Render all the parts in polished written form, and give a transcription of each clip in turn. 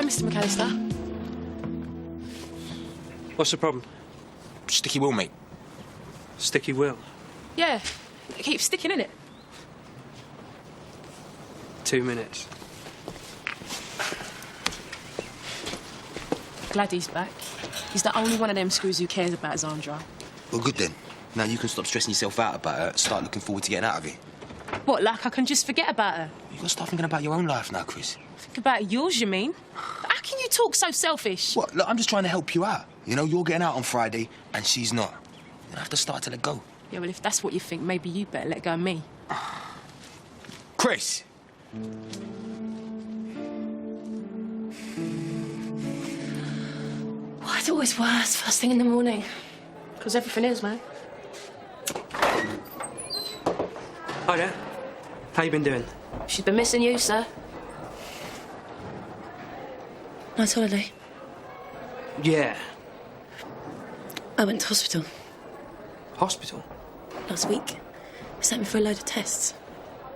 Mr. McAllister. What's the problem? Sticky will, mate. Sticky will. Yeah, it keeps sticking, innit? 2 minutes. Glad he's back. He's the only one of them screws who cares about Zandra. Well, good then. Now you can stop stressing yourself out about her and start looking forward to getting out of it. What, like I can just forget about her? You've got to start thinking about your own life now, Chris. Think about yours, you mean? How can you talk so selfish? What? Look, I'm just trying to help you out. You know, you're getting out on Friday and she's not. You have to start to let go. Yeah, well, if that's what you think, maybe you better let go of me. Chris! Why is it always worse first thing in the morning? Because everything is, man. Hi there. How you been doing? She's been missing you, sir. Nice holiday. Yeah. I went to hospital Hospital? last week. They sent me for a load of tests.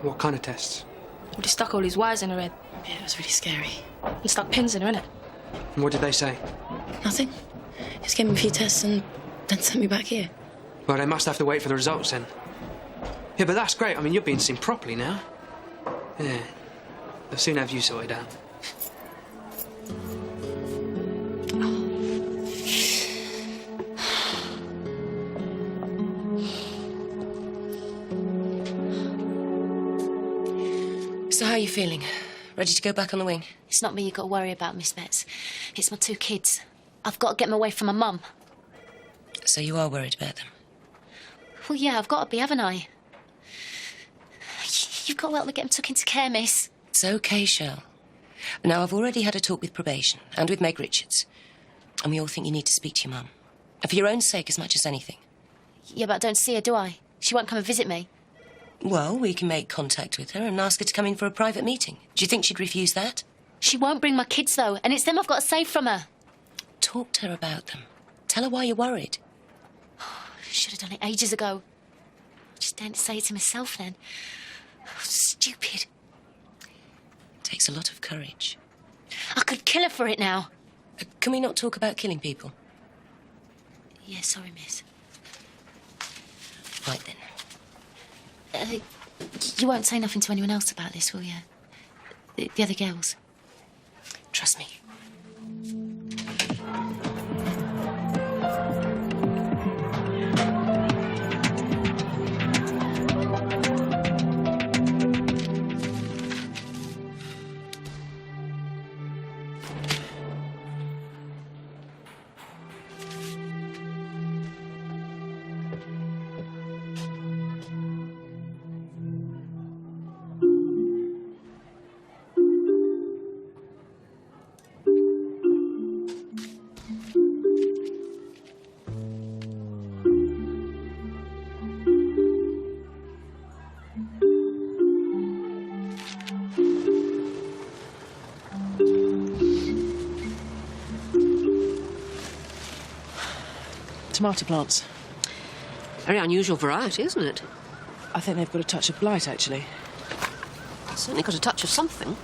What kind of tests? Well, he stuck all these wires in her head. Yeah, it was really scary. He stuck pins in her, innit? And what did they say? Nothing. Just gave me a few tests and then sent me back here. Well, they must have to wait for the results then. Yeah, but that's great. I mean, you're being seen properly now. Yeah. They'll soon have you sorted out. So how are you feeling? Ready to go back on the wing? It's not me you've got to worry about, Miss Betts. It's my 2 kids. I've got to get them away from my mum. So you are worried about them? Well, yeah, I've got to be, haven't I? You've got to help me get them took into care, miss. It's OK, Shell. Now, I've already had a talk with probation and with Meg Richards. And we all think you need to speak to your mum. For your own sake as much as anything. Yeah, but I don't see her, do I? She won't come and visit me. Well, we can make contact with her and ask her to come in for a private meeting. Do you think she'd refuse that? She won't bring my kids, though, and it's them I've got to save from her. Talk to her about them. Tell her why you're worried. Should have done it ages ago. Just daren't say it to myself then. Stupid. Takes a lot of courage. I could kill her for it now. Can we not talk about killing people? Yeah, sorry, miss. Right then. You won't say nothing to anyone else about this, will you? The other girls? Trust me. Tomato plants. Very unusual variety, isn't it? I think they've got a touch of blight, actually. Certainly got a touch of something.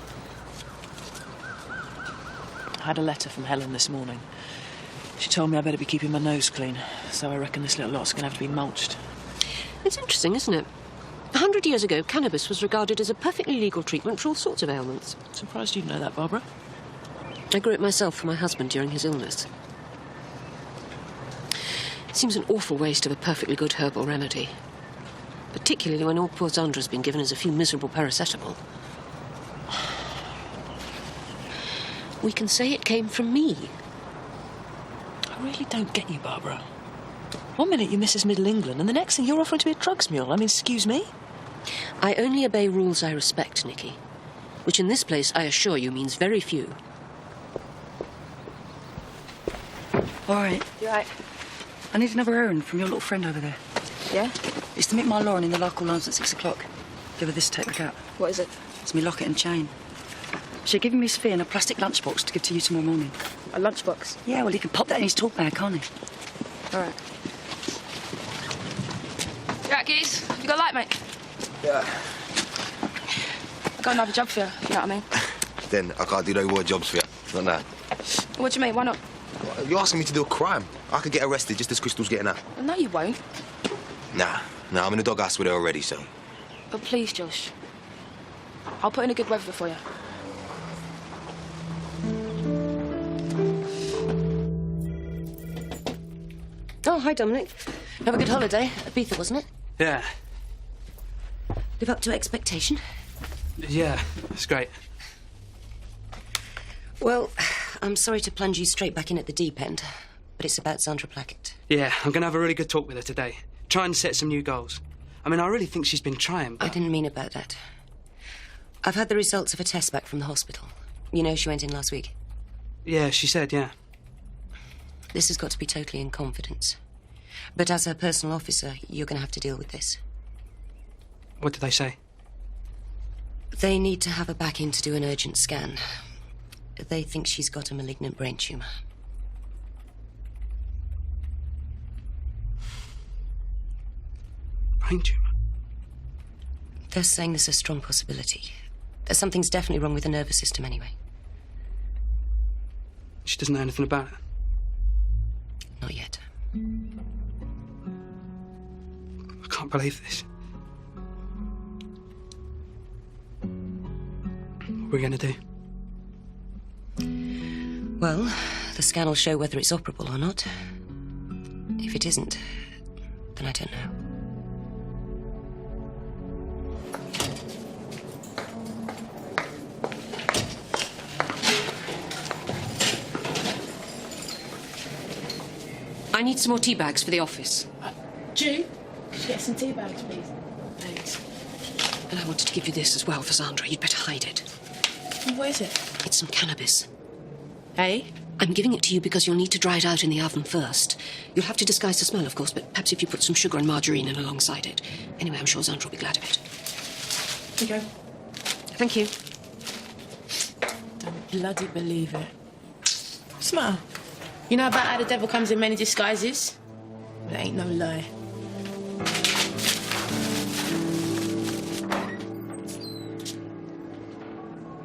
I had a letter from Helen this morning. She told me I better be keeping my nose clean, so I reckon this little lot's going to have to be mulched. It's interesting, isn't it? 100 years ago, cannabis was regarded as a perfectly legal treatment for all sorts of ailments. Surprised you know that, Barbara. I grew it myself for my husband during his illness. Seems an awful waste of a perfectly good herbal remedy. Particularly when all poor Zandra's been given is a few miserable paracetamol. We can say it came from me. I really don't get you, Barbara. One minute you're Mrs. Middle England, and the next thing you're offering to be a drugs mule. I mean, excuse me? I only obey rules I respect, Nicky. Which in this place, I assure you, means very few. All right. You're right. I need another errand from your little friend over there. Yeah? It's to meet my Lauren in the local lines at 6 o'clock. Give her this to take back out. What is it? It's me locket and chain. She'll give me Sphere and a plastic lunchbox to give to you tomorrow morning. A lunchbox? Yeah, well, he can pop that in his talk bag, can't he? All right. You right, Keys? You got a light, mate? Yeah. I've got another job for you, you know what I mean? Then I can't do no more jobs for you. Not now. What do you mean? Why not? You're asking me to do a crime. I could get arrested just as Crystal's getting out. No, you won't. Nah, I'm in the doghouse with her already, so... But please, Josh. I'll put in a good word for you. Oh, hi, Dominic. Have a good holiday. Ibiza, wasn't it? Yeah. Live up to expectation? Yeah, it's great. Well, I'm sorry to plunge you straight back in at the deep end, but it's about Sandra Plackett. Yeah, I'm going to have a really good talk with her today. Try and set some new goals. I mean, I really think she's been trying, but... I didn't mean about that. I've had the results of a test back from the hospital. You know, she went in last week. Yeah, she said, yeah. This has got to be totally in confidence. But as her personal officer, you're going to have to deal with this. What did they say? They need to have her back in to do an urgent scan. They think she's got a malignant brain tumour. Brain tumour? They're saying there's a strong possibility. Something's definitely wrong with the nervous system anyway. She doesn't know anything about it. Not yet. I can't believe this. What are we going to do? Well, the scan will show whether it's operable or not. If it isn't, then I don't know. I need some more tea bags for the office. Jew, could you get some tea bags, please? Thanks. And I wanted to give you this as well for Sandra. You'd better hide it. What is it? It's some cannabis. Hey? I'm giving it to you because you'll need to dry it out in the oven first. You'll have to disguise the smell, of course, but perhaps if you put some sugar and margarine in alongside it. Anyway, I'm sure Sandra will be glad of it. Here you go. Thank you. Don't bloody believe it. What's the matter? You know about how the devil comes in many disguises? It ain't no lie.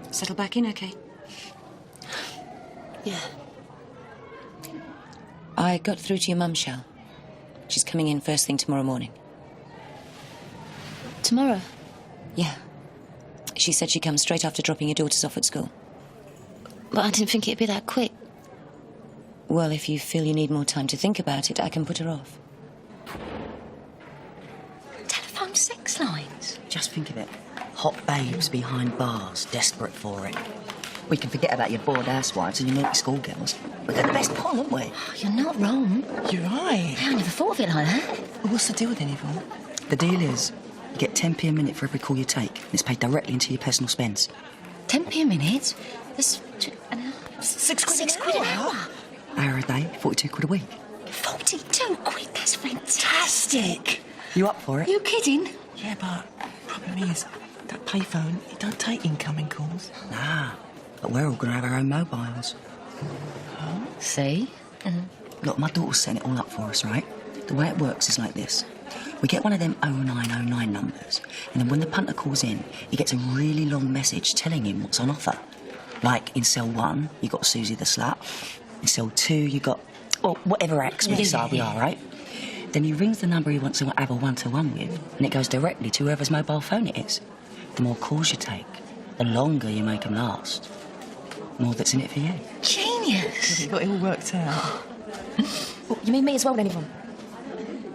Settle back in, okay? Yeah. I got through to your mum, Shell. She's coming in first thing tomorrow morning. Tomorrow? Yeah. She said she'd come straight after dropping your daughters off at school. But I didn't think it'd be that quick. Well, if you feel you need more time to think about it, I can put her off. Telephone sex lines? Just think of it. Hot babes behind bars, desperate for it. We can forget about your bored housewives and your naughty schoolgirls. We've got the best pull, haven't we? Oh, you're not wrong. You're right. I never thought of it like that. Well, what's the deal then, Yvonne? The deal is, you get 10p a minute for every call you take, and it's paid directly into your personal spends. 10p a minute? That's £6 6 quid an hour. Hour a day, 42 quid a week. 42 quid? That's fantastic. You up for it? You kidding? Yeah, but problem is, that payphone, it don't take incoming calls. Nah, but we're all going to have our own mobiles. See? Look, my daughter's setting it all up for us, right? The way it works is like this. We get one of them 0909 numbers, and then when the punter calls in, he gets a really long message telling him what's on offer. Like, in cell 1, you got Susie the slut. In cell 2, you got... or whatever ex-mates are, we are, right? Then he rings the number he wants to have a one-to-one with, and it goes directly to whoever's mobile phone it is. The more calls you take, the longer you make them last. The more that's in it for you. Genius. You got it all worked out. Well, you mean me as well, then, Yvonne?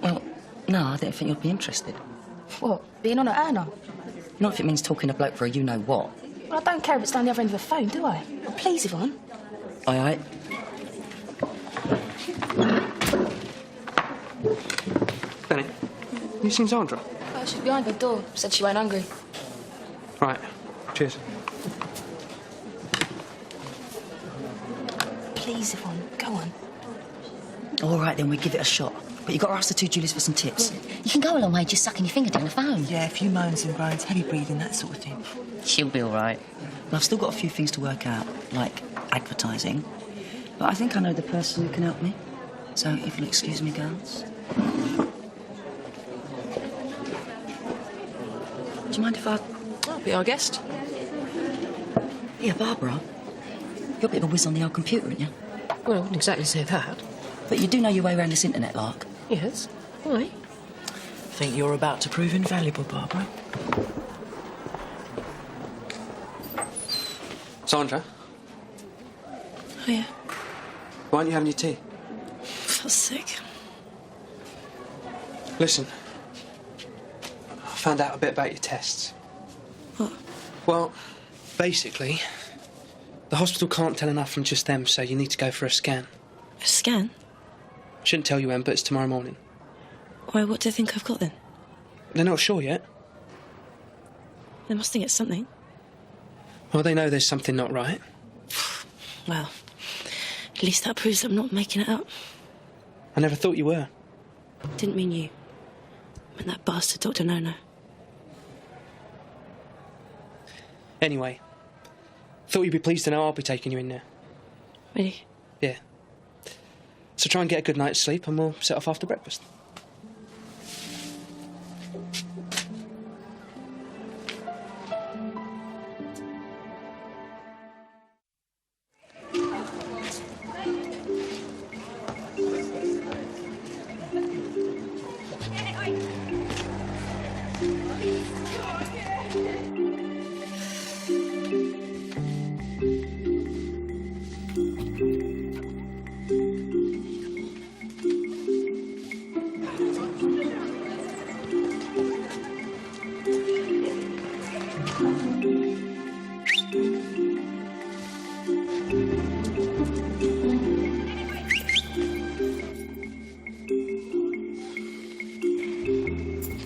Well, no, I don't think you'd be interested. What, being on an earner? Not if it means talking to a bloke for a you-know-what. Well, I don't care if it's down the other end of the phone, do I? Well, please, Yvonne. Aye, aye. Benny, you seen Sandra? Oh, she's behind the door. Said she weren't hungry. Right. Cheers. Please, Yvonne, go on. All right, then we give it a shot. But you got to ask the two Julies for some tips. You can go a long way just sucking your finger down the phone. Yeah, a few moans and groans, heavy breathing, that sort of thing. She'll be all right. But I've still got a few things to work out, like advertising. But I think I know the person who can help me. So if you'll excuse me, girls. Do you mind if I... I'll be our guest. Yeah, Barbara. You're a bit of a whiz on the old computer, aren't you? Well, I wouldn't exactly say that. But you do know your way around this internet, lark. Yes. Why? I think you're about to prove invaluable, Barbara. Sandra, Oh, yeah. why aren't you having your tea? I feel sick. Listen, I found out a bit about your tests. What? Well, basically, the hospital can't tell enough from just them, so you need to go for a scan. A scan? Shouldn't tell you when, but it's tomorrow morning. Why, what do they think I've got then? They're not sure yet. They must think it's something. Well, they know there's something not right. Well, at least that proves I'm not making it up. I never thought you were. Didn't mean you. I meant that bastard Dr. No-No. Anyway, thought you'd be pleased to know I'll be taking you in there. Really? Yeah. So try and get a good night's sleep and we'll set off after breakfast.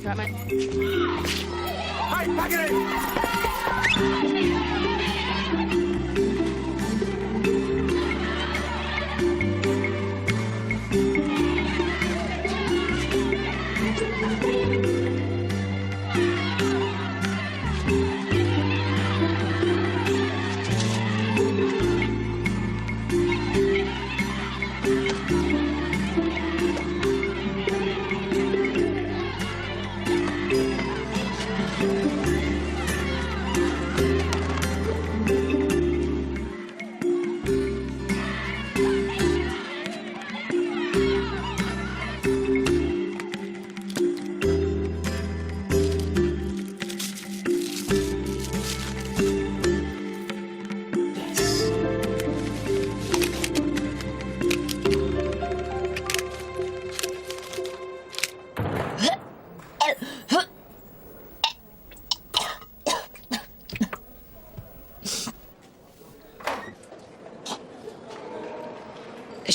Right, mate. Hey, back it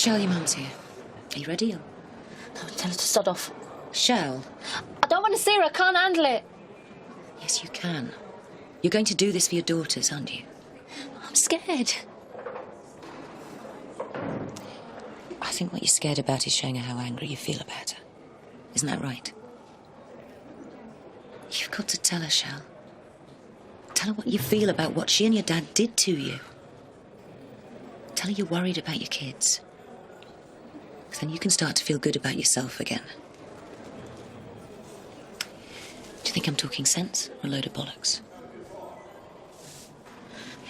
Shell, your mum's here. Are you ready? Or... Oh, tell her to sod off. Shell? I don't want to see her. I can't handle it. Yes, you can. You're going to do this for your daughters, aren't you? I'm scared. I think what you're scared about is showing her how angry you feel about her. Isn't that right? You've got to tell her, Shell. Tell her what you feel about what she and your dad did to you. Tell her you're worried about your kids. Then you can start to feel good about yourself again. Do you think I'm talking sense or a load of bollocks?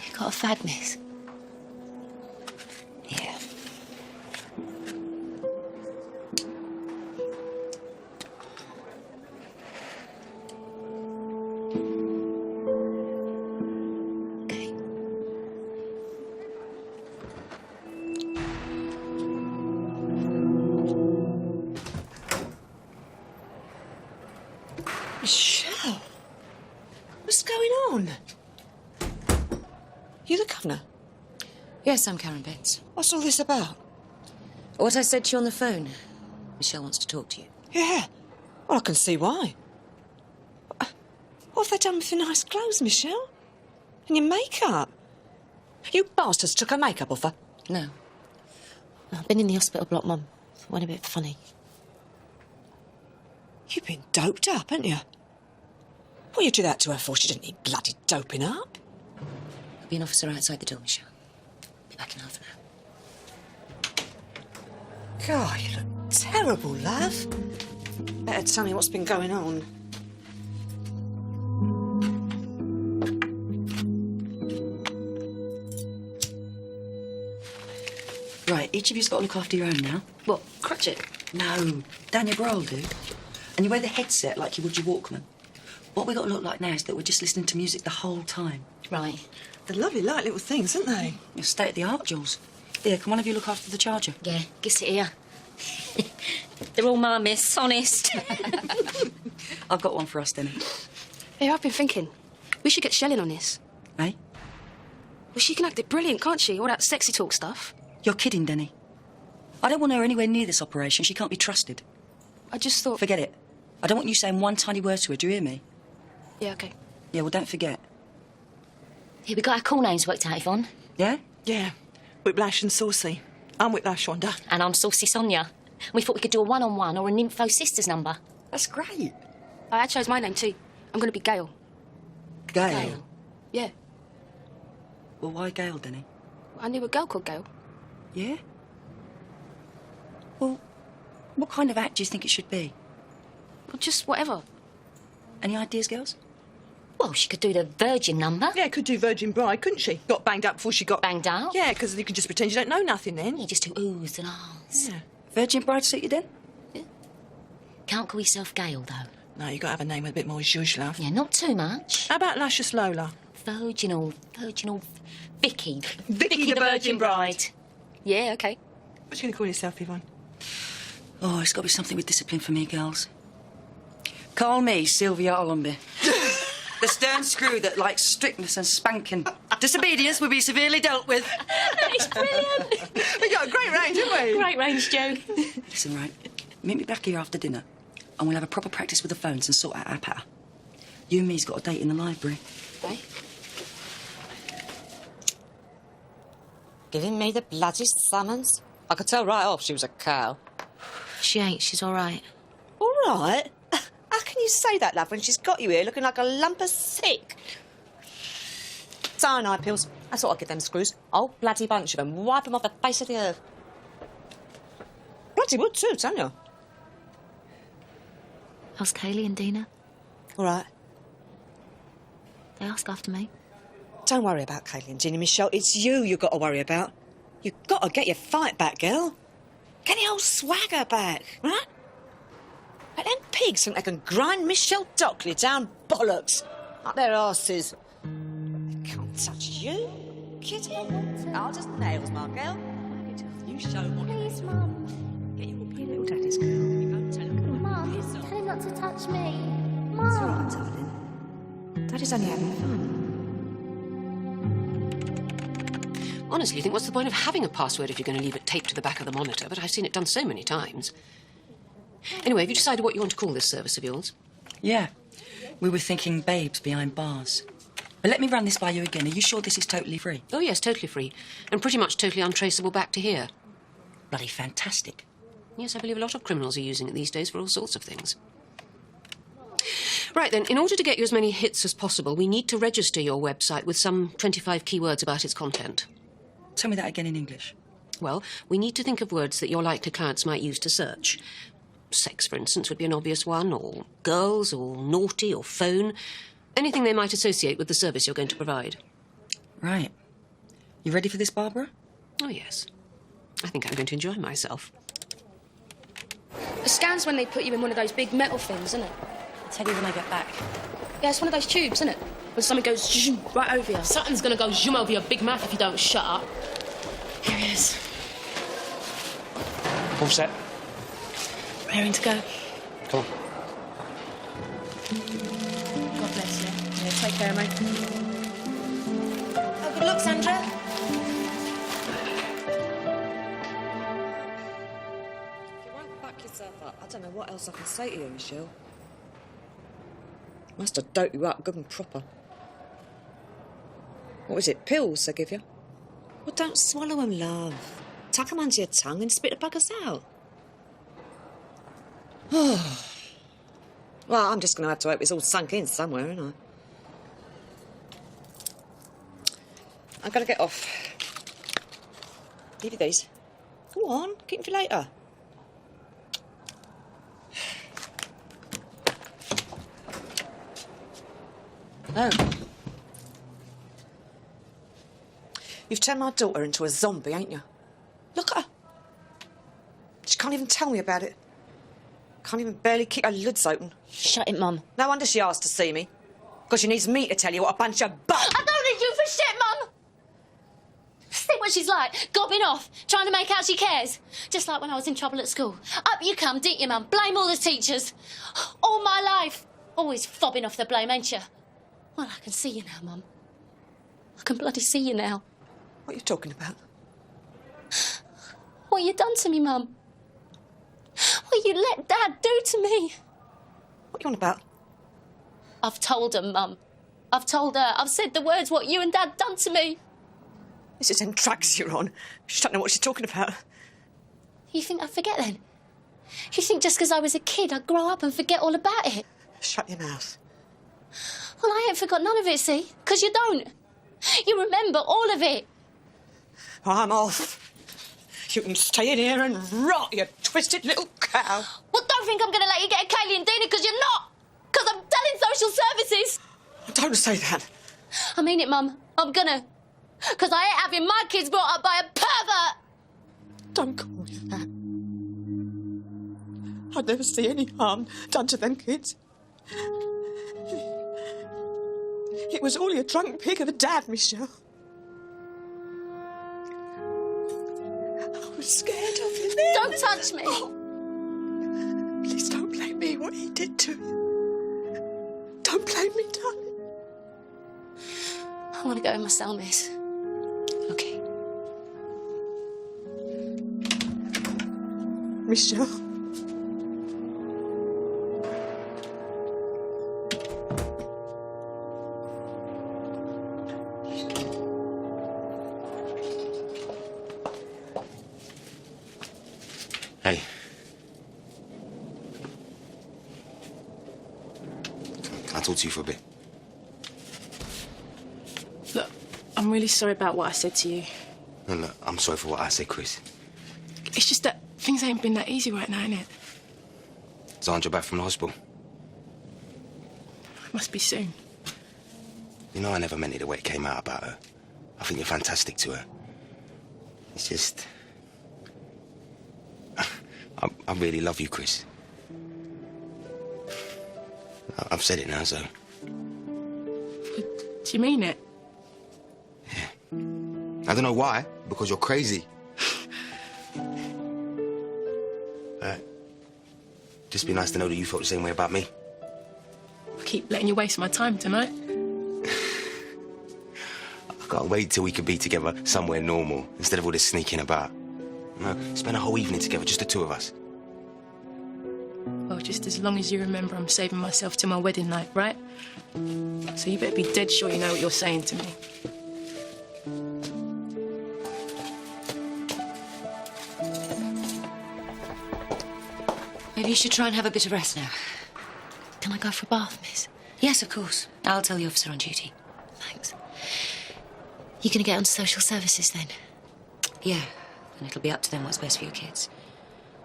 You got a fag, miss? Yeah. Michelle, what's going on? You the governor? Yes, I'm Karen Bates. What's all this about? What I said to you on the phone. Michelle wants to talk to you. Yeah, well, I can see why. What have they done with your nice clothes, Michelle? And your makeup? You bastards took her makeup off her. No. I've been in the hospital block, Mum. It went a bit funny. You've been doped up, haven't you? What you do that to her for? She didn't need bloody doping up. There'll be an officer outside the door, Michelle. Be back in half an hour. God, you look terrible, love. Better tell me what's been going on. each of you's got to look after your own now. What, Cratchit? No, Daniel Bra will do. And you wear the headset like you would your Walkman. What we got to look like now is that we're just listening to music the whole time. Right. They're lovely, light little things, aren't they? You're state of the art, Jules. Here, can one of you look after the charger? Yeah, get it here. They're all my miss, honest. I've got one for us, Denny. Hey, I've been thinking. We should get Shelley on this. Eh? Well, she can act it brilliant, can't she? All that sexy talk stuff. You're kidding, Denny. I don't want her anywhere near this operation. She can't be trusted. I just thought... Forget it. I don't want you saying one tiny word to her. Do you hear me? Yeah, OK. Yeah, well, don't forget. Here, we got our call names worked out, Yvonne. Yeah? Yeah. Whiplash and Saucy. I'm Whiplash, Wanda. And I'm Saucy Sonia. We thought we could do a one-on-one or a Nympho Sisters number. That's great. I chose my name too. I'm going to be Gail. Gail. Yeah. Well, why Gail, Denny? I knew a girl called Gail. Yeah? Well, what kind of act do you think it should be? Well, just whatever. Any ideas, girls? Well, she could do the Virgin number. Yeah, could do Virgin Bride, couldn't she? Got banged up before she got... Banged out? Yeah, because you can just pretend you don't know nothing then. You just do oohs and ahs. Yeah. Virgin Bride suit you then? Can't call yourself Gail, though. No, you got to have a name with a bit more zhuzh, love. Yeah, not too much. How about Luscious Lola? Virginal Vicky. Vicky the Virgin Bride. Yeah, OK. What you going to call yourself, Yvonne? Oh, it's got to be something with discipline for me, girls. Call me Sylvia Ollenby. The stern screw that likes strictness and spanking. Disobedience will be severely dealt with. It's brilliant. We got a great range, haven't we? Great range, Joe. Listen, right, meet me back here after dinner and we'll have a proper practice with the phones and sort out our patter. You and me's got a date in the library. Right. Giving me the bloody summons. I could tell right off she was a cow. She ain't. She's all right. All right? How can you say that, love, when she's got you here looking like a lump of sick? Cyanide pills. That's what I give them screws. Whole bloody bunch of them. Wipe them off the face of the earth. Bloody would too, don't you? How's Kaylee and Dina? All right. They ask after me. Don't worry about Kaylee and Ginny, Michelle. It's you've got to worry about. You've got to get your fight back, girl. Get your old swagger back, right? Like them pigs think they can grind Michelle Dockley down bollocks up their arses. Can't touch you, kitty. I'll just nails, my girl. You show what. Please, Mum. Get your whoopee little daddy's girl. You go and tell him. Mum, tell him not to touch me. It's all Mum. right, darling. Daddy's only having fun. Honestly, I think what's the point of having a password if you're going to leave it taped to the back of the monitor? But I've seen it done so many times. Anyway, have you decided what you want to call this service of yours? Yeah, we were thinking babes behind bars. But let me run this by you again. Are you sure this is totally free? Oh, yes, totally free. And pretty much totally untraceable back to here. Bloody fantastic. Yes, I believe a lot of criminals are using it these days for all sorts of things. Right, then, in order to get you as many hits as possible, we need to register your website with some 25 keywords about its content. Tell me that again in English. Well, we need to think of words that your likely clients might use to search. Sex, for instance, would be an obvious one, or girls, or naughty, or phone. Anything they might associate with the service you're going to provide. Right. You ready for this, Barbara? Oh, yes. I think I'm going to enjoy myself. A scan's when they put you in one of those big metal things, isn't it? I'll tell you when I get back. Yeah, it's one of those tubes, isn't it? When something goes zoom right over you. Something's going to go zoom over your big mouth if you don't shut up. Here he is. All set. Raring to go. Come on. God bless you. Yeah, take care, mate. Oh, good luck, Sandra. If you won't back yourself up, I don't know what else I can say to you, Michelle. Must have doped you up good and proper. What was it, pills they give you? Well, don't swallow them, love. Tuck them under your tongue and spit the buggers out. Well, I'm just going to have to hope it's all sunk in somewhere, ain't I? I've got to get off. Give you these. Go on, keep them for later. Oh. You've turned my daughter into a zombie, ain't you? Look at her. tell me about it. Can't even barely keep her lids open. Shut it, Mum. No wonder she asked to see me. Because she needs me to tell you what a bunch of butt... I don't need you for shit, Mum! See what she's like, gobbing off, trying to make out she cares. Just like when I was in trouble at school. Up you come, didn't you, Mum? Blame all the teachers. All my life. Always fobbing off the blame, ain't you? Well, I can see you now, Mum. I can bloody see you now. What are you talking about? What you done to me, Mum? What you let Dad do to me? What are you on about? I've told her, Mum. I've told her. I've said the words what you and Dad done to me. This is them tracks you're on. She don't know what she's talking about. You think I'd forget then? You think just because I was a kid I'd grow up and forget all about it? Shut your mouth. Well, I ain't forgot none of it, see? Because you don't. You remember all of it. I'm off. You can stay in here and rot, you twisted little cow. Well, don't think I'm going to let you get a Kaylee and Dina, because you're not. Because I'm telling social services. Don't say that. I mean it, Mum. I'm gonna. Because I ain't having my kids brought up by a pervert. Don't call me that. I'd never see any harm done to them kids. It was all your drunk pig of a dad, Michelle. I was scared of him. Don't touch me. Oh. Please don't blame me what he did to you. Don't blame me, darling. I want to go in my cell, miss. Okay. Michelle. Hey. Can I talk to you for a bit? Look, I'm really sorry about what I said to you. No, look, I'm sorry for what I said, Chris. It's just that things ain't been that easy right now, innit? Is Andrea back from the hospital? It must be soon. You know I never meant it the way it came out about her. I think you're fantastic to her. It's just... I really love you, Chris. I've said it now, so... Do you mean it? Yeah. I don't know why, because you're crazy. Just be nice to know that you felt the same way about me. I keep letting you waste my time tonight. I can't wait till we can be together somewhere normal, instead of all this sneaking about. You know, spend a whole evening together, just the two of us. Well, just as long as you remember I'm saving myself till my wedding night, right? So you better be dead sure you know what you're saying to me. Maybe you should try and have a bit of rest now. Can I go for a bath, miss? Yes, of course. I'll tell the officer on duty. Thanks. You gonna get on social services then? Yeah, and it'll be up to them what's best for your kids.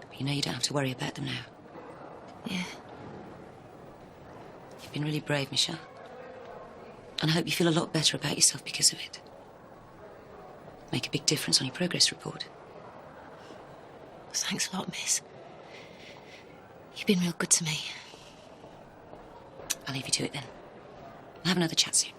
But you know you don't have to worry about them now. Yeah. You've been really brave, Michelle. And I hope you feel a lot better about yourself because of it. Make a big difference on your progress report. Thanks a lot, miss. You've been real good to me. I'll leave you to it then. We'll have another chat soon.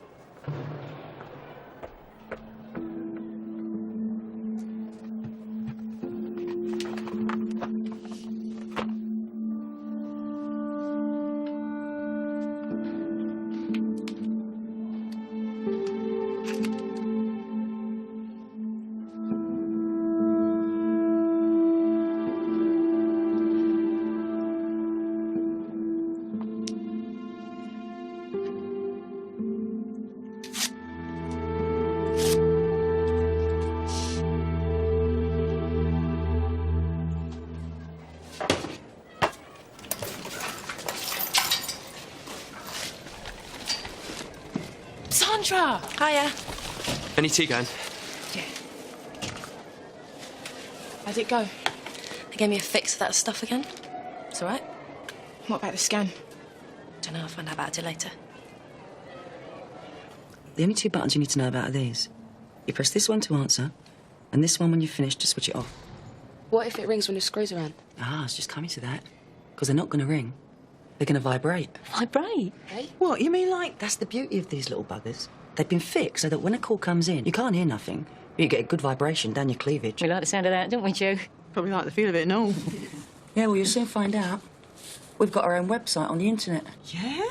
Sandra! Hiya. Any tea going? Yeah. How'd it go? They gave me a fix of that stuff again. It's all right. What about the scan? Don't know, I'll find out about it later. The only two buttons you need to know about are these. You press this one to answer, and this one when you've finished to switch it off. What if it rings when the screws are on? Ah, I was just coming to that. Because they're not going to ring. They're going to vibrate. Vibrate? Hey? What, you mean like... That's the beauty of these little buggers. They've been fixed so that when a call comes in, you can't hear nothing, but you get a good vibration down your cleavage. We like the sound of that, don't we, Joe? Probably like the feel of it and all. Yeah, well, you'll soon find out. We've got our own website on the internet. Yeah?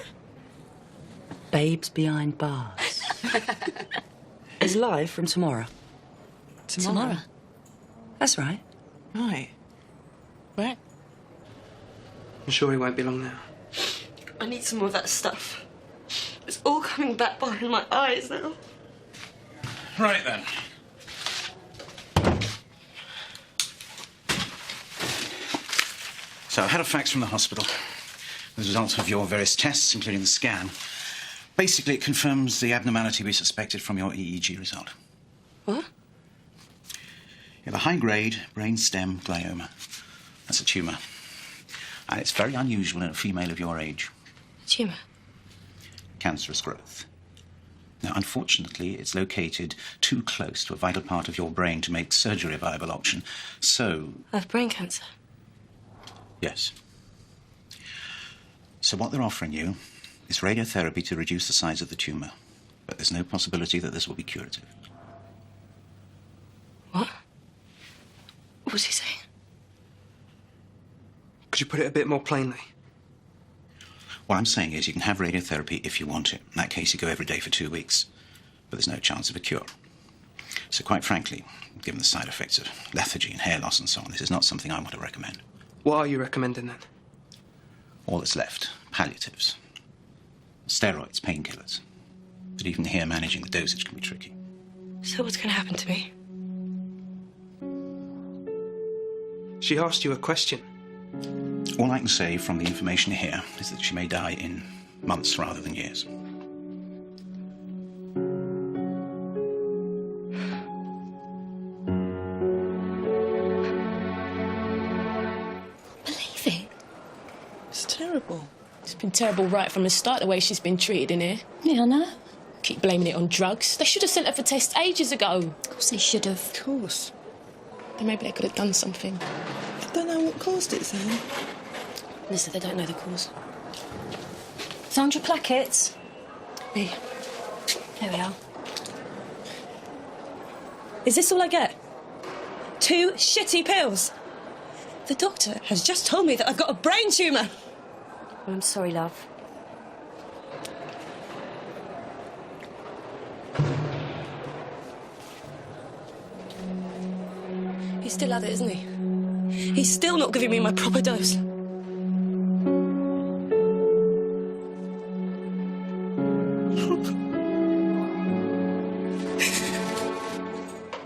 Babes Behind Bars. It's live from tomorrow. Tomorrow? That's right. Right. Right. I'm sure he won't be long now. I need some more of that stuff. It's all coming back behind my eyes now. Right then. So I've had a fax from the hospital. The result of your various tests, including the scan. Basically, it confirms the abnormality we suspected from your EEG result. What? You have a high-grade brainstem glioma. That's a tumour. And it's very unusual in a female of your age. Tumour? Cancerous growth. Now, unfortunately, it's located too close to a vital part of your brain to make surgery a viable option. So... I have brain cancer. Yes. So what they're offering you is radiotherapy to reduce the size of the tumour. But there's no possibility that this will be curative. What? What was he saying? Could you put it a bit more plainly? What I'm saying is you can have radiotherapy if you want it. In that case, you go every day for 2 weeks. But there's no chance of a cure. So quite frankly, given the side effects of lethargy and hair loss and so on, this is not something I want to recommend. What are you recommending then? All that's left, palliatives. Steroids, painkillers. But even here, managing the dosage can be tricky. So what's going to happen to me? She asked you a question. All I can say from the information here is that she may die in months rather than years. Believe it? It's terrible. It's been terrible right from the start, the way she's been treated in here. Yeah, I know. Keep blaming it on drugs. They should have sent her for tests ages ago. Of course they should have. Of course. And maybe they could have done something. I don't know what caused it, Sam. Listen, they don't know the cause. Sandra Plackett. Me. There we are. Is this all I get? 2 shitty pills. The doctor has just told me that I've got a brain tumour. I'm sorry, love. He's still at it, isn't he? He's still not giving me my proper dose.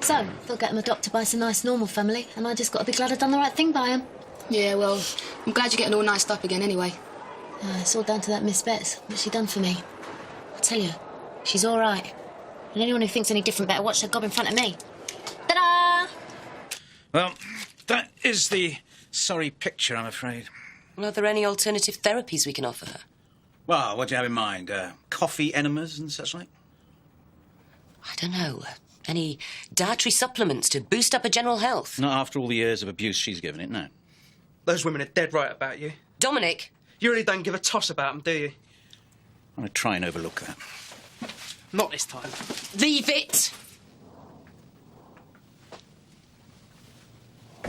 So, they'll get him adopted by some nice normal family, and I just got to be glad I've done the right thing by him. Yeah, well, I'm glad you're getting all niced up again anyway. It's all down to that Miss Betts. What she done for me. I tell you, she's all right. And anyone who thinks any different better watch their gob in front of me. Ta-da! Well, that is the sorry picture, I'm afraid. Well, are there any alternative therapies we can offer her? Well, what do you have in mind? Coffee enemas and such like? I don't know. Any dietary supplements to boost up her general health? Not after all the years of abuse she's given it, no. Those women are dead right about you. Dominic! You really don't give a toss about them, do you? I'm going to try and overlook that. Not this time. Leave it! I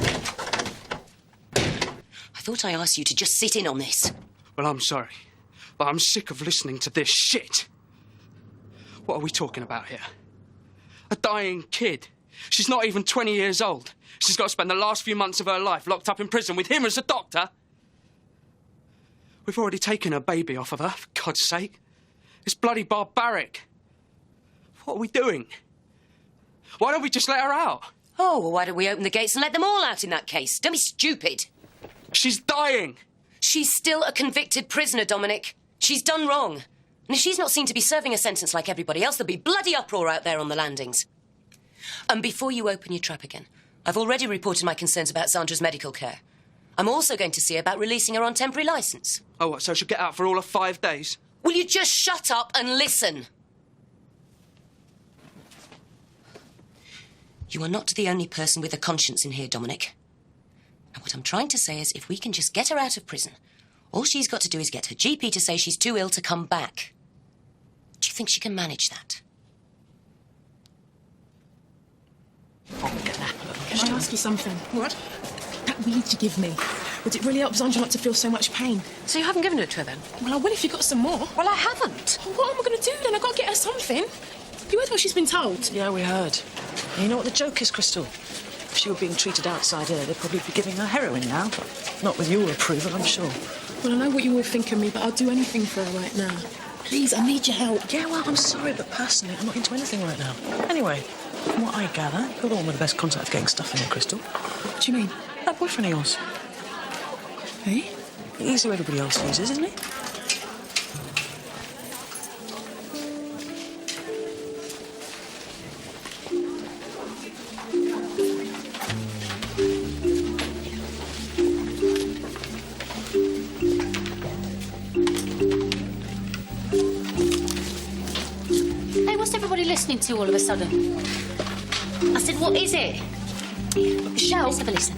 thought I asked you to just sit in on this. Well, I'm sorry, but I'm sick of listening to this shit. What are we talking about here? A dying kid. She's not even 20 years old. She's got to spend the last few months of her life locked up in prison with him as a doctor. We've already taken her baby off of her, for God's sake. It's bloody barbaric. What are we doing? Why don't we just let her out? Oh, well, why don't we open the gates and let them all out in that case? Don't be stupid. She's dying. She's still a convicted prisoner, Dominic. She's done wrong. And if she's not seen to be serving a sentence like everybody else, there'll be bloody uproar out there on the landings. And before you open your trap again, I've already reported my concerns about Sandra's medical care. I'm also going to see about releasing her on temporary licence. Oh, what, so she'll get out for all of 5 days? Will you just shut up and listen? You are not the only person with a conscience in here, Dominic. And what I'm trying to say is if we can just get her out of prison, all she's got to do is get her GP to say she's too ill to come back. Do you think she can manage that? Can I ask you something? What? That weed you give me, would it really help Zandra not to feel so much pain? So you haven't given it to her then? Well, I will if you got some more. Well, I haven't. Well, what am I going to do then? I got to get her something. You heard what she's been told? Yeah, we heard. And you know what the joke is, Crystal? If she were being treated outside here, they'd probably be giving her heroin now. But not with your approval, I'm sure. Well, I know what you all think of me, but I'll do anything for her right now. Please, I need your help. Yeah, well, I'm sorry, but personally, I'm not into anything right now. Anyway, from what I gather, you're the one with the best contact of getting stuff in here, Crystal. What do you mean? That boyfriend of yours. Hey? He's who everybody else uses, isn't he? Hey, what's everybody listening to all of a sudden? I said, what is it? Michelle? Let's have a listen.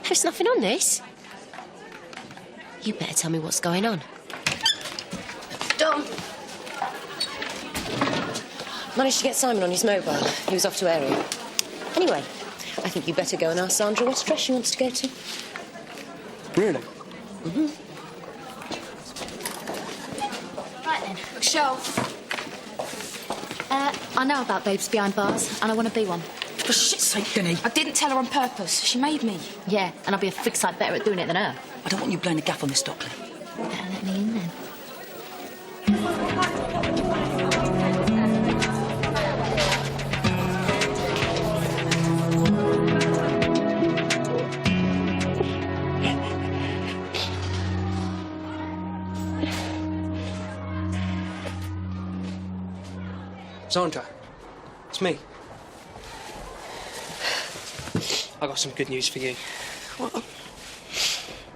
There's nothing on this. You better tell me what's going on. Dom! Managed to get Simon on his mobile. He was off to area. Anyway, I think you better go and ask Sandra what dress she wants to go to. Really? Mm-hmm. Right then, Michelle. I know about babes behind bars, and I want to be one. For shit's sake, Denny. I didn't tell her on purpose. She made me. Yeah, and I'll be a fig sight better at doing it than her. I don't want you blowing the gaff on this, Stockley. Better let me in then. Sandra, it's me. I got some good news for you. What?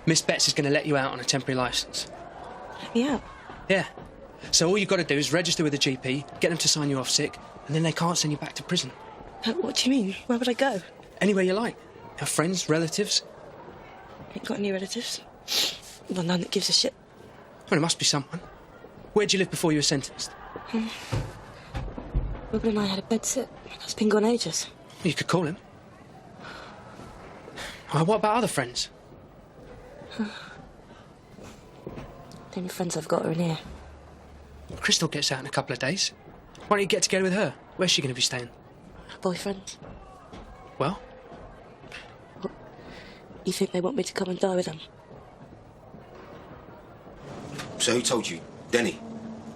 Miss Betts is going to let you out on a temporary licence. Let me out? Yeah. So all you've got to do is register with the GP, get them to sign you off sick, and then they can't send you back to prison. What do you mean? Where would I go? Anywhere you like. Have friends, relatives. Ain't got any relatives. Well, none that gives a shit. Well, there must be someone. Where'd you live before you were sentenced? Robin and I had a bed sit. That's been gone ages. You could call him. What about other friends? The only friends I've got are in here. Crystal gets out in a couple of days. Why don't you get together with her? Where's she going to be staying? Boyfriend. Well? You think they want me to come and die with them? So who told you? Denny?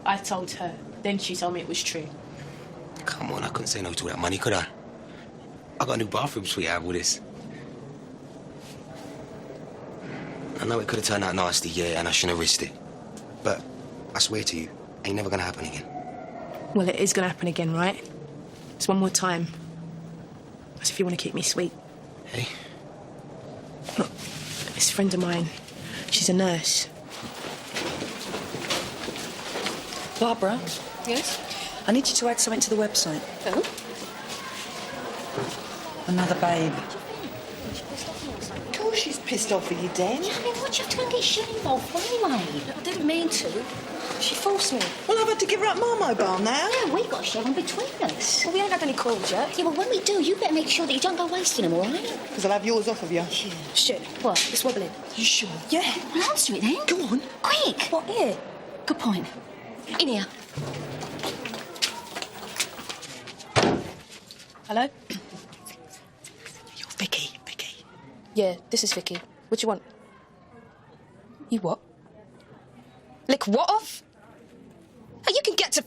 I told her. Then she told me it was true. Come on, I couldn't say no to that money, could I? I got a new bathroom suite out of all this. I know it could have turned out nasty, yeah, and I shouldn't have risked it. But I swear to you, ain't never gonna happen again. Well, it is going to happen again, right? It's one more time. That's if you want to keep me sweet. Hey? Look, this friend of mine, she's a nurse. Barbara, Yes? I need you to add something to the website. Oh? Another babe. Of course she's pissed off with you, Dan. Why'd you have to go and get shit involved for anyway? I didn't mean to. She forced me. Well, I've had to give her up my mobile now. Yeah, we've got a share on between us. Well, we ain't had any calls yet. Yeah, well, when we do, you better make sure that you don't go wasting them, all right? Because I'll have yours off of you. Shit. What? It's wobbling. You sure? Yeah. Well, answer it then. Go on. Quick. What, here? Good point. In here. Hello? You're Vicky. Yeah, this is Vicky. What do you want? You what? Lick what off? Hey, you can get to...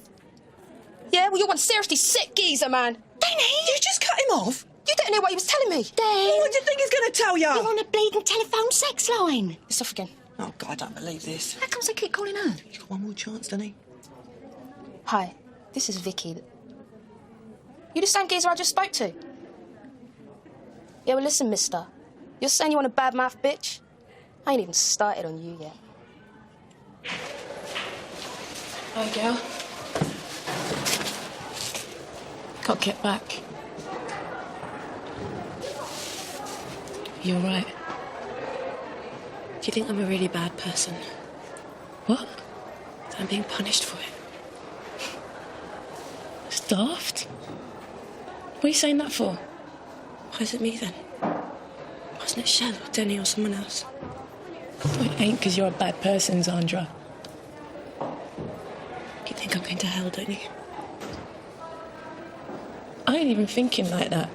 Yeah, well, you're one seriously sick geezer, man. Danny! You just cut him off? You didn't hear what he was telling me. Dave! What do you think he's going to tell you? You're on a bleeding telephone sex line. It's off again. Oh, God, I don't believe this. How comes they keep calling her? He's got one more chance, doesn't he? Hi, this is Vicky. You the same geezer I just spoke to? Yeah, well, listen, mister. You're saying you want a bad mouth bitch? I ain't even started on you yet. Hi, girl. Got to get back. You're right. Do you think I'm a really bad person? What? That I'm being punished for it? It's daft. What are you saying that for? Why is it me then? Wasn't it Shell or Denny or someone else? Well, it ain't because you're a bad person, Zandra. You think I'm going to hell, don't you? I ain't even thinking like that.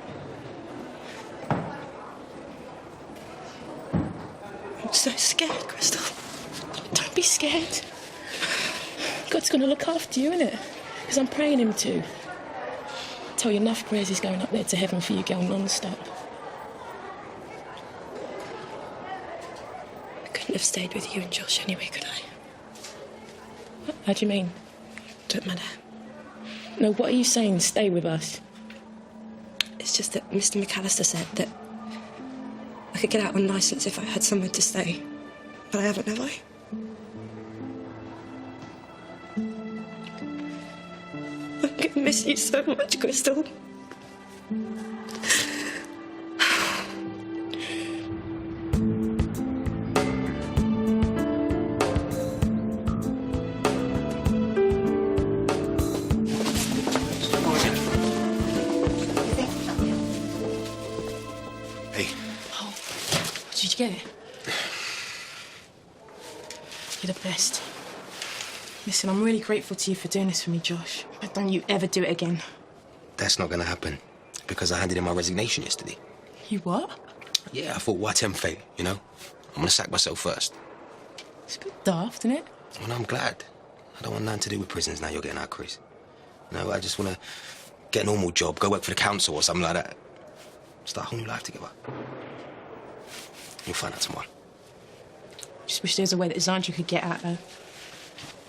I'm so scared, Crystal. Don't be scared. God's going to look after you, innit? Because I'm praying him to. I tell you, enough prayers is going up there to heaven for you, girl, non-stop. I couldn't have stayed with you and Josh anyway, could I? How do you mean? Don't matter. No, what are you saying? Stay with us. It's just that Mr. McAllister said that I could get out on licence if I had somewhere to stay. But I haven't, have I? I'm going to miss you so much, Crystal. Did you get it? You're the best. Listen, I'm really grateful to you for doing this for me, Josh. But don't you ever do it again. That's not going to happen. Because I handed in my resignation yesterday. You what? Yeah, I thought, why tempt fate, you know? I'm going to sack myself first. It's a bit daft, isn't it? Well, I'm glad. I don't want nothing to do with prisons now you're getting out, Chris. No, I just want to get a normal job, go work for the council or something like that. Start a whole new life together. You'll find out tomorrow. Just wish there was a way that Zandra could get out, though.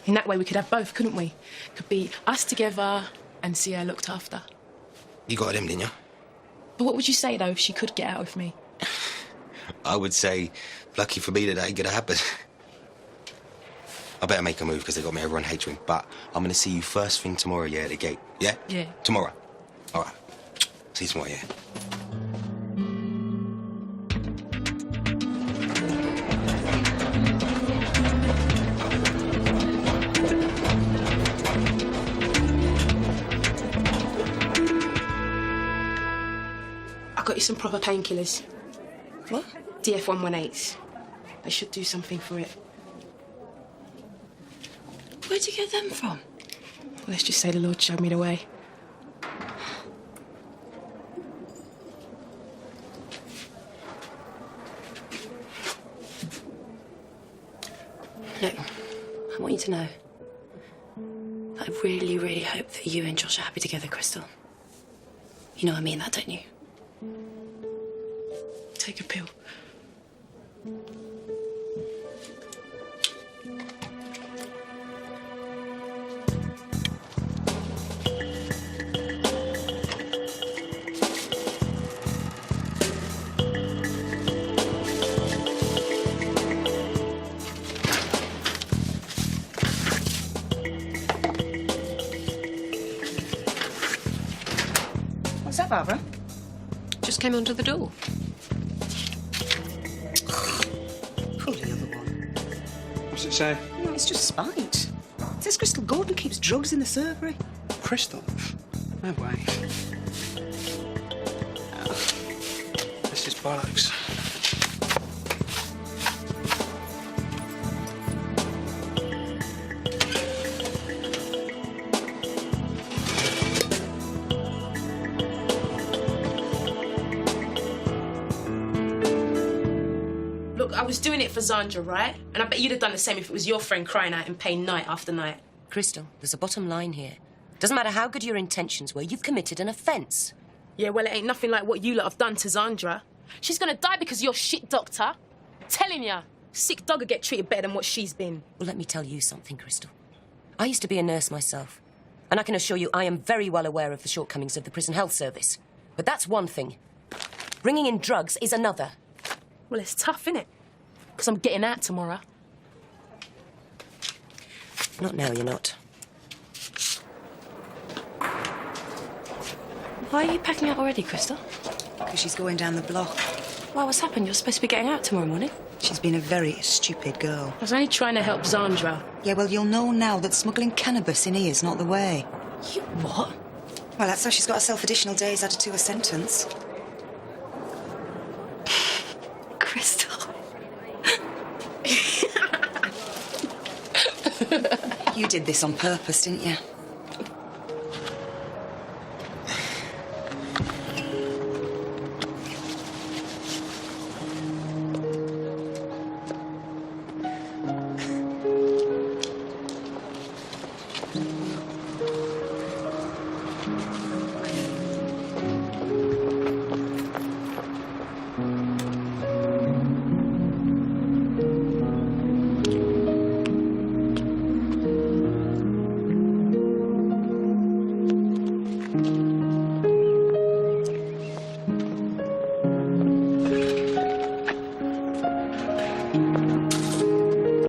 In that way, we could have both, couldn't we? Could be us together and see her looked after. You got him, didn't you? But what would you say, though, if she could get out with me? I would say, lucky for me that ain't gonna happen. I better make a move because they got me everyone hating me. But I'm gonna see you first thing tomorrow, yeah, at the gate. Yeah? Yeah. Tomorrow. All right. See you tomorrow, yeah. I got you some proper painkillers. What? DF118s. They should do something for it. Where'd you get them from? Let's just say the Lord showed me the way. Look, I want you to know that I really, really hope that you and Josh are happy together, Crystal. You know I mean that, don't you? Take a pill. What's that, Barbara? Just came onto the door. Pull the other one. What's it say? No, it's just spite. It says Crystal Gordon keeps drugs in the servery. Crystal? No way. This is bollocks. Look, I was doing it for Zandra, right? And I bet you'd have done the same if it was your friend crying out in pain night after night. Crystal, there's a bottom line here. Doesn't matter how good your intentions were, you've committed an offence. Yeah, well, it ain't nothing like what you lot have done to Zandra. She's gonna die because you're shit doctor. Telling ya, sick dog will get treated better than what she's been. Well, let me tell you something, Crystal. I used to be a nurse myself, and I can assure you I am very well aware of the shortcomings of the prison health service. But that's one thing. Bringing in drugs is another. Well, it's tough, innit? Because I'm getting out tomorrow. Not now, you're not. Why are you packing out already, Crystal? Because she's going down the block. Well, what's happened? You're supposed to be getting out tomorrow morning. She's been a very stupid girl. I was only trying to help Zandra. Yeah, well, you'll know now that smuggling cannabis in here is not the way. You what? Well, that's how she's got herself additional days added to her sentence. Crystal. You did this on purpose, didn't you?